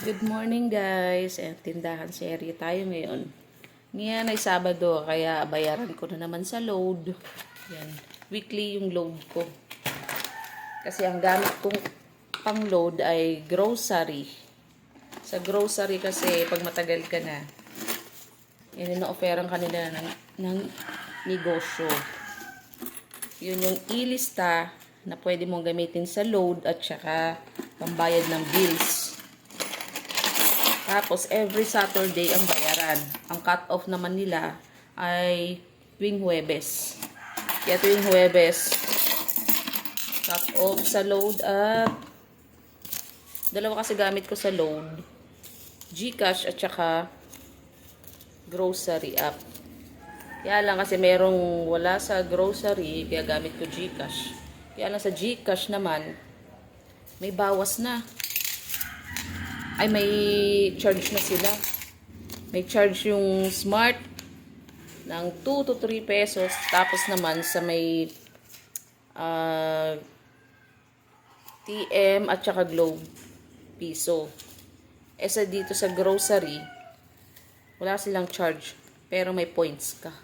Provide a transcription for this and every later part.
Good morning guys. Tindahan serye tayo ngayon. Ngayon ay Sabado kaya bayaran ko na naman sa load. Yan. Weekly yung load ko. Kasi ang gamit kong pang load ay grocery. Sa grocery kasi pag matagal ka na, yan yung na-offeran kanila ng negosyo. Yun yung ilista na pwede mong gamitin sa load at saka pambayad ng bills. Tapos, every Saturday ang bayaran. Ang cut-off naman nila ay tuwing Huwebes. Kaya tuwing Huwebes, cut-off sa load at dalawa kasi gamit ko sa load. GCash at saka grocery app. Kaya lang kasi merong wala sa grocery, kaya gamit ko GCash. Kaya lang sa GCash naman, may bawas na. Ay, may charge na sila. May charge yung Smart ng 2 to 3 pesos. Tapos naman sa may TM at saka Globe, piso. Sa dito sa grocery, wala silang charge. Pero may points ka.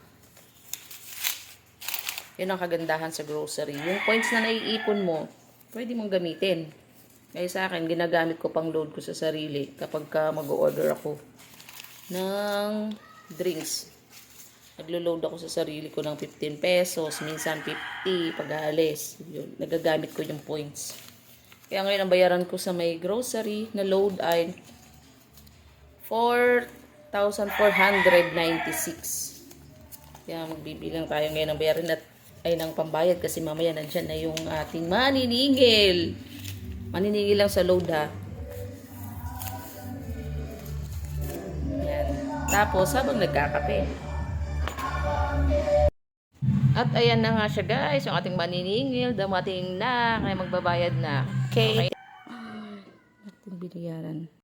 Yun ang kagandahan sa grocery. Yung points na naiipon mo, pwede mong gamitin. Kaya sa akin, ginagamit ko pang load ko sa sarili kapag mag-order ako ng drinks. Naglo-load ako sa sarili ko ng 15 pesos, minsan 50 pag aalis. Yun, nagagamit ko yung points. Kaya ngayon, ang bayaran ko sa may grocery na load ay 4,496. Kaya magbibilang tayo ngayon ng bayarin at ay ng pambayad kasi mamaya nandyan na yung ating maniningil. Maniningil lang sa load ha. Yan. Tapos habang nagkakape. At ayan na nga siya guys, yung ating maniningil. Damating na, kaya magbabayad na. Okay. Ating biliyaran.